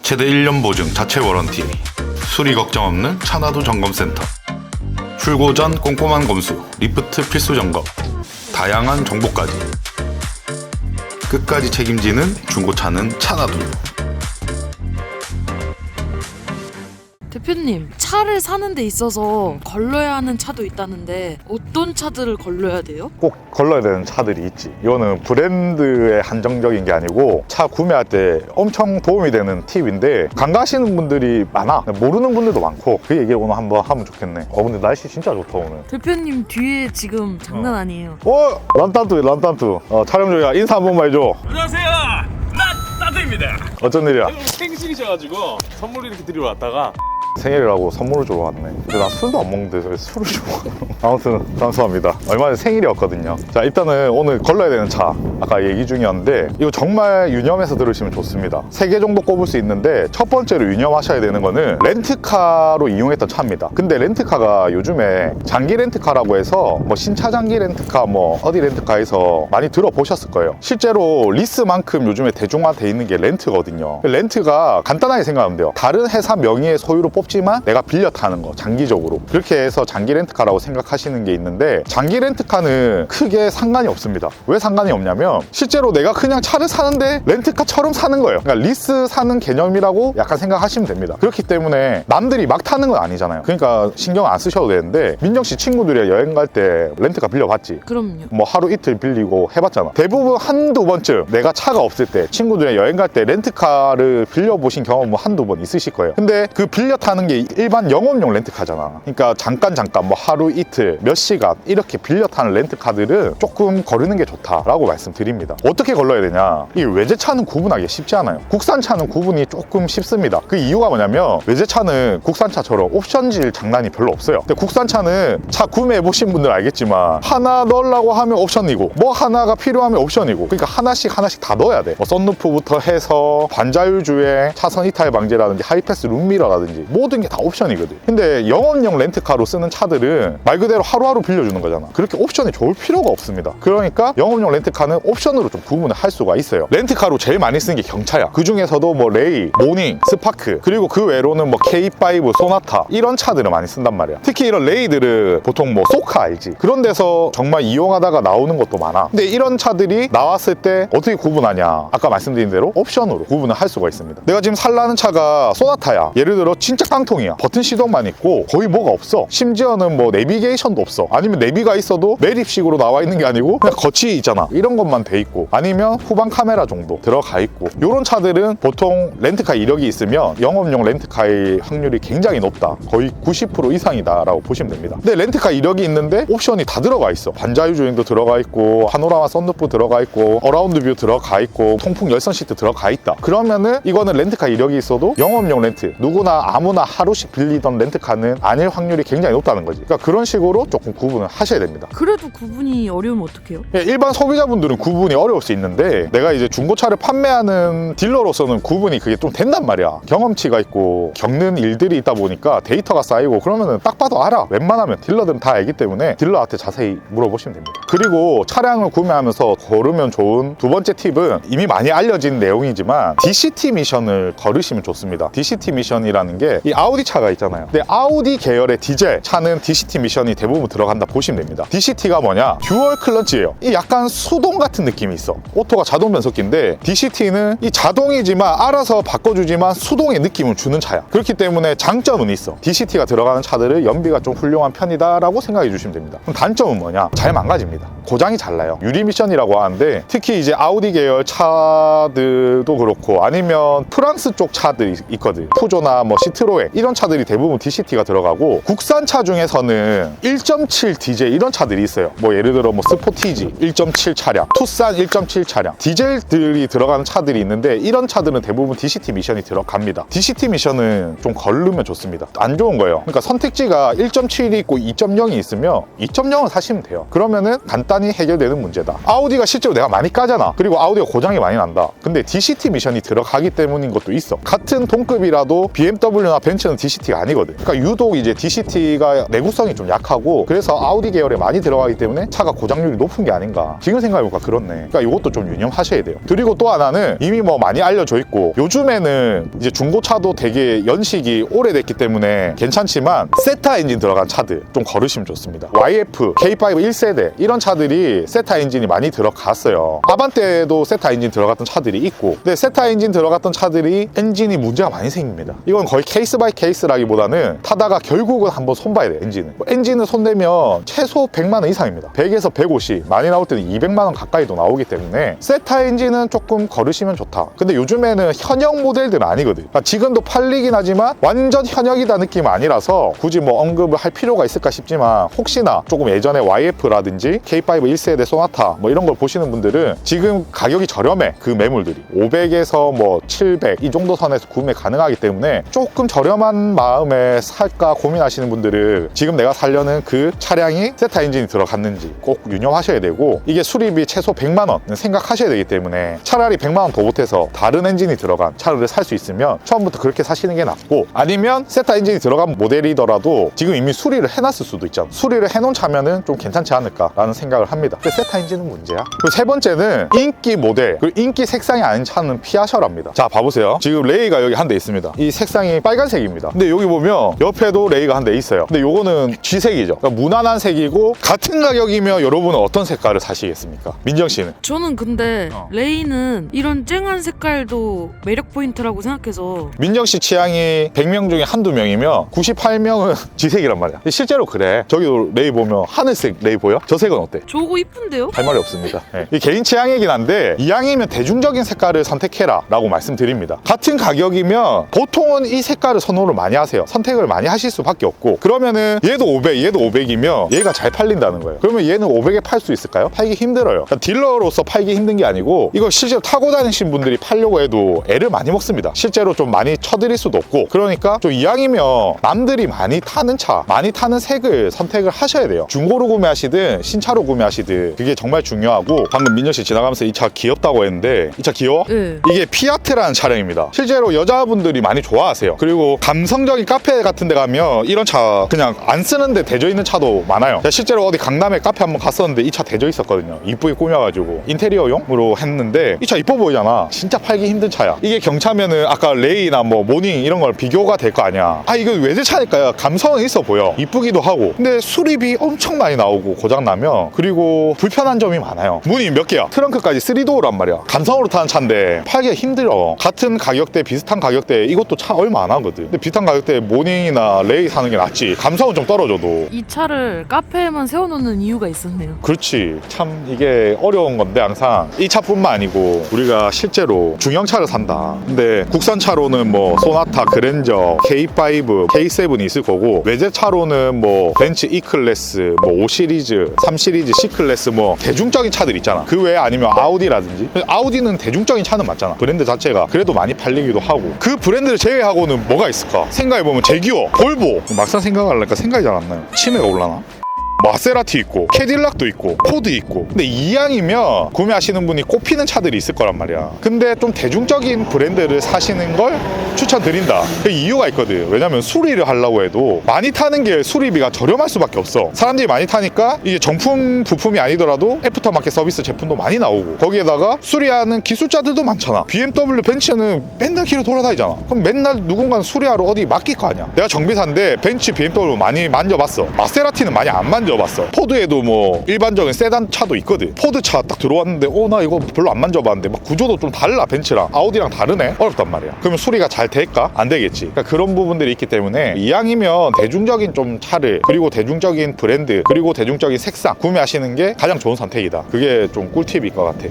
최대 1년 보증 자체 워런티, 수리 걱정 없는 차나두 점검센터, 출고 전 꼼꼼한 검수, 리프트 필수 점검, 다양한 정보까지 끝까지 책임지는 중고차는 차나두. 대표님, 차를 사는 데 있어서 걸러야 하는 차도 있다는데 어떤 차들을 걸러야 돼요? 꼭 걸러야 되는 차들이 있지. 이거는 브랜드에 한정적인 게 아니고 차 구매할 때 엄청 도움이 되는 팁인데 간과하시는 분들이 많아. 모르는 분들도 많고 그 얘기 오늘 한번 하면 좋겠네. 근데 날씨 진짜 좋다 오늘. 대표님 뒤에 지금 장난 아니에요. 란딴뚜. 촬영 중이야. 인사 한 번만 해줘. 안녕하세요. 따뜻입니다. 어쩐 일이야? 생신이셔가지고 선물을 이렇게 드리러 왔다가 생일이라고 선물을 주러 왔네. 근데 나 술도 안 먹는데 왜 술을 주고 아무튼 감사합니다. 얼마 전에 생일이었거든요. 자, 일단은 오늘 걸러야 되는 차 아까 얘기 중이었는데 이거 정말 유념해서 들으시면 좋습니다. 3개 정도 꼽을 수 있는데 첫 번째로 유념하셔야 되는 거는 렌트카로 이용했던 차입니다. 근데 렌트카가 요즘에 장기 렌트카라고 해서 뭐 신차 장기 렌트카 뭐 어디 렌트카에서 많이 들어보셨을 거예요. 실제로 리스만큼 요즘에 대중화돼 있는 게 렌트거든요. 렌트가 간단하게 생각하면 돼요. 다른 회사 명의의 소유로 뽑지만 내가 빌려 타는 거, 장기적으로. 그렇게 해서 장기 렌트카라고 생각하시는 게 있는데 장기 렌트카는 크게 상관이 없습니다. 왜 상관이 없냐면 실제로 내가 그냥 차를 사는데 렌트카처럼 사는 거예요. 그러니까 리스 사는 개념이라고 약간 생각하시면 됩니다. 그렇기 때문에 남들이 막 타는 건 아니잖아요. 그러니까 신경 안 쓰셔도 되는데 민정 씨 친구들이랑 여행 갈 때 렌트카 빌려봤지? 그럼요. 뭐 하루 이틀 빌리고 해봤잖아. 대부분 한두 번쯤 내가 차가 없을 때 친구들이랑 여행 갈 때 렌트카를 빌려보신 경험은 한두 번 있으실 거예요. 근데 그 빌려 타는 게 일반 영업용 렌트카잖아. 그러니까 잠깐 뭐 하루 이틀 몇 시간 이렇게 빌려 타는 렌트카들은 조금 거르는 게 좋다라고 말씀드립니다. 어떻게 걸러야 되냐? 이 외제차는 구분하기 쉽지 않아요. 국산차는 구분이 조금 쉽습니다. 그 이유가 뭐냐면 외제차는 국산차처럼 옵션질 장난이 별로 없어요. 근데 국산차는 차 구매해 보신 분들 알겠지만 하나 넣으려고 하면 옵션이고 뭐 하나가 필요하면 옵션이고 그러니까 하나씩 다 넣어야 돼. 뭐 썬루프부터 해서 반자율 주행, 차선 이탈 방지라든지 하이패스 룸미러라든지 모든 게 다 옵션이거든. 근데 영업용 렌트카로 쓰는 차들은 말 그대로 하루하루 빌려주는 거잖아. 그렇게 옵션이 좋을 필요가 없습니다. 그러니까 영업용 렌트카는 옵션으로 좀 구분을 할 수가 있어요. 렌트카로 제일 많이 쓰는 게 경차야. 그 중에서도 뭐 레이, 모닝, 스파크 그리고 그 외로는 뭐 K5, 소나타 이런 차들을 많이 쓴단 말이야. 특히 이런 레이들은 보통 뭐 소카 알지? 그런 데서 정말 이용하다가 나오는 것도 많아. 근데 이런 차들이 나왔을 때 어떻게 구분하냐? 아까 말씀드린 대로 옵션으로 구분을 할 수가 있습니다. 내가 지금 살라는 차가 소나타야. 예를 들어 진짜 깡통이야. 버튼 시동만 있고 거의 뭐가 없어. 심지어는 뭐 내비게이션도 없어. 아니면 내비가 있어도 매립식으로 나와 있는 게 아니고 그냥 거치 있잖아. 이런 것만 돼 있고 아니면 후방 카메라 정도 들어가 있고 이런 차들은 보통 렌트카 이력이 있으면 영업용 렌트카의 확률이 굉장히 높다. 거의 90% 이상이다 라고 보시면 됩니다. 근데 렌트카 이력이 있는데 옵션이 다 들어가 있어. 반자율 주행도 들어가 있고 파노라마 썬루프 들어가 있고 어라운드 뷰 들어가 있고 통풍 열선 시트 들어가 있다. 그러면은 이거는 렌트카 이력이 있어도 영업용 렌트 누구나 아무나 하루씩 빌리던 렌트카는 아닐 확률이 굉장히 높다는 거지. 그러니까 그런 식으로 조금 구분을 하셔야 됩니다. 그래도 구분이 어려우면 어떡해요? 일반 소비자분들은 구분이 어려울 수 있는데 내가 이제 중고차를 판매하는 딜러로서는 구분이 그게 좀 된단 말이야. 경험치가 있고 겪는 일들이 있다 보니까 데이터가 쌓이고 그러면은 딱 봐도 알아. 웬만하면 딜러들은 다 알기 때문에 딜러한테 자세히 물어보시면 됩니다. 그리고 차량을 구매하면서 걸으면 좋은 두 번째 팁은 이미 많이 알려진 내용이지만 DCT 미션을 걸으시면 좋습니다. DCT 미션이라는 게 이 아우디 차가 있잖아요. 근데 아우디 계열의 디젤 차는 DCT 미션이 대부분 들어간다 보시면 됩니다. DCT가 뭐냐? 듀얼 클러치예요. 이 약간 수동 같은 느낌이 있어. 오토가 자동 변속기인데 DCT는 이 자동이지만 알아서 바꿔주지만 수동의 느낌을 주는 차야. 그렇기 때문에 장점은 있어. DCT가 들어가는 차들은 연비가 좀 훌륭한 편이다라고 생각해 주시면 됩니다. 그럼 단점은 뭐냐? 잘 망가집니다. 고장이 잘 나요. 유리 미션이라고 하는데 특히 이제 아우디 계열 차들도 그렇고 아니면 프랑스 쪽 차들이 있거든. 푸조나 뭐 시트로에 이런 차들이 대부분 DCT가 들어가고 국산차 중에서는 1.7 디젤 이런 차들이 있어요. 뭐 예를 들어 뭐 스포티지 1.7 차량, 투싼 1.7 차량 디젤들이 들어가는 차들이 있는데 이런 차들은 대부분 DCT 미션이 들어갑니다. DCT 미션은 좀 걸르면 좋습니다. 안 좋은 거예요. 그러니까 선택지가 1.7이 있고 2.0이 있으면 2.0을 사시면 돼요. 그러면은 간단히 해결되는 문제다. 아우디가 실제로 내가 많이 까잖아. 그리고 아우디가 고장이 많이 난다. 근데 DCT 미션이 들어가기 때문인 것도 있어. 같은 동급이라도 BMW나 벤츠는 DCT가 아니거든. 그러니까 유독 이제 DCT가 내구성이 좀 약하고 그래서 아우디 계열에 많이 들어가기 때문에 차가 고장률이 높은 게 아닌가. 지금 생각해보니까 그렇네. 그러니까 이것도 좀 유념하셔야 돼요. 그리고 또 하나는 이미 뭐 많이 알려져 있고 요즘에는 이제 중고차도 되게 연식이 오래됐기 때문에 괜찮지만 세타 엔진 들어간 차들 좀 거르시면 좋습니다. YF, K5 1세대 이런 차들이 세타 엔진이 많이 들어갔어요. 아반떼도 세타 엔진 들어갔던 차들이 있고 근데 세타 엔진 들어갔던 차들이 엔진이 문제가 많이 생깁니다. 이건 거의 케이스 바이 케이스라기보다는 타다가 결국은 한번 손봐야 돼요. 엔진을 손대면 최소 100만 원 이상입니다. 100에서 150, 많이 나올 때는 200만 원 가까이도 나오기 때문에 세타 엔진은 조금 거르시면 좋다. 근데 요즘에는 현역 모델들은 아니거든. 그러니까 지금도 팔리긴 하지만 완전 현역이다 느낌 아니라서 굳이 뭐 언급을 할 필요가 있을까 싶지만 혹시나 조금 예전에 YF라든지 K5 1세대 소나타 뭐 이런 걸 보시는 분들은 지금 가격이 저렴해. 그 매물들이 500에서 뭐 700 이 정도 선에서 구매 가능하기 때문에 조금 저렴한 마음에 살까 고민하시는 분들은 지금 내가 살려는 그 차량이 세타 엔진이 들어갔는지 꼭 유념하셔야 되고 이게 수리비 최소 100만 원 생각하셔야 되기 때문에 차라리 100만 원 더 보태서 다른 엔진이 들어간 차를 살 수 있으면 처음부터 그렇게 사시는 게 낫고 아니면 세타 엔진이 들어간 모델이더라도 지금 이미 수리를 해놨을 수도 있잖아. 수리를 해놓은 차면은 좀 괜찮지 않을까라는 생각을 합니다. 근데 세타 엔진은 문제야. 그리고 세 번째는 인기 모델 그리고 인기 색상이 아닌 차는 피하셔랍니다. 자 봐보세요. 지금 레이가 여기 한 대 있습니다. 이 색상이 빨간색입니다. 근데 여기 보면 옆에도 레이가 한 대 있어요. 근데 요거는 G색이죠. 그러니까 무난한 색이고 같은 가격이면 여러분은 어떤 색깔을 사시겠습니까? 민정 씨는? 저는 근데 레이는 이런 쨍한 색깔도 매력 포인트라고 생각해서 민정 씨 취향이 100명 중에 한두 명이면 98명은 G색이란 말이야. 실제로 그래. 저기도 레이 보면 하늘색 레이 보여? 저 색은 어때? 저거 이쁜데요? 할 말이 없습니다. 네. 이 개인 취향이긴 한데 이왕이면 대중적인 색깔을 선택해라 라고 말씀드립니다. 같은 가격이면 보통은 이 색깔을 선호를 많이 하세요. 선택을 많이 하실 수밖에 없고 그러면은 얘도 500, 얘도 500이면 얘가 잘 팔린다는 거예요. 그러면 얘는 500에 팔 수 있을까요? 팔기 힘들어요. 그러니까 딜러로서 팔기 힘든 게 아니고 이거 실제로 타고 다니신 분들이 팔려고 해도 애를 많이 먹습니다. 실제로 좀 많이 쳐드릴 수도 없고 그러니까 좀 이왕이면 남들이 많이 타는 차, 많이 타는 색을 선택을 하셔야 돼요. 중고로 구매하시든 신차로 구매하시든 그게 정말 중요하고 방금 민정 씨 지나가면서 이 차 귀엽다고 했는데 이 차 귀여워? 네. 이게 피아트라는 차량입니다. 실제로 여자분들이 많이 좋아하세요. 그리고 감성적인 카페 같은 데 가면 이런 차 그냥 안 쓰는데 대져 있는 차도 많아요. 제가 실제로 어디 강남에 카페 한번 갔었는데 이 차 대져 있었거든요. 이쁘게 꾸며가지고 인테리어용으로 했는데 이 차 이뻐 보이잖아. 진짜 팔기 힘든 차야. 이게 경차면은 아까 레이나 뭐 모닝 이런 걸 비교가 될 거 아니야. 아 이거 외제차니까 감성은 있어 보여. 이쁘기도 하고 근데 수리비 엄청 많이 나오고 고장나면 그리고 불편한 점이 많아요. 문이 몇 개야? 트렁크까지 3도어란 말이야. 감성으로 타는 차인데 팔기가 힘들어. 같은 가격대 비슷한 가격대 이것도 차 얼마 안 하거든. 근데 비슷한 가격대 모닝이나 레이 사는 게 낫지. 감성은 좀 떨어져도. 이 차를 카페에만 세워놓는 이유가 있었네요. 그렇지. 참 이게 어려운 건데 항상 이 차뿐만 아니고 우리가 실제로 중형차를 산다. 근데 국산차로는 뭐 소나타, 그랜저, K5, K7이 있을 거고 외제차로는 뭐 벤츠 E클래스, 뭐 5시리즈, 3시리즈, C클래스 뭐 대중적인 차들 있잖아. 그 외에 아니면 아우디라든지. 아우디는 대중적인 차는 맞잖아. 브랜드 자체가 그래도 많이 팔리기도 하고 그 브랜드를 제외하고는 뭐가 있을까? 생각해보면 제기어, 볼보 막상 생각하려니까 생각이 잘 안 나요. 치매가 올라나? 마세라티 있고 캐딜락도 있고 포드 있고 근데 이왕이면 구매하시는 분이 꼽히는 차들이 있을 거란 말이야. 근데 좀 대중적인 브랜드를 사시는 걸 추천드린다. 그 이유가 있거든. 왜냐면 수리를 하려고 해도 많이 타는 게 수리비가 저렴할 수밖에 없어. 사람들이 많이 타니까 이게 정품 부품이 아니더라도 애프터마켓 서비스 제품도 많이 나오고 거기에다가 수리하는 기술자들도 많잖아. BMW, 벤츠는 맨날 길을 돌아다니잖아. 그럼 맨날 누군가는 수리하러 어디 맡길 거 아니야. 내가 정비사인데 벤츠, BMW 많이 만져봤어. 마세라티는 많이 안 만져봤어. 포드에도 뭐 일반적인 세단 차도 있거든. 포드 차 딱 들어왔는데 나 이거 별로 안 만져봤는데 막 구조도 좀 달라. 벤츠랑 아우디랑 다르네. 어렵단 말이야. 그러면 수리가 잘 될까? 안 되겠지. 그러니까 그런 부분들이 있기 때문에 이왕이면 대중적인 좀 차를 그리고 대중적인 브랜드 그리고 대중적인 색상 구매하시는 게 가장 좋은 선택이다. 그게 좀 꿀팁일 것 같아.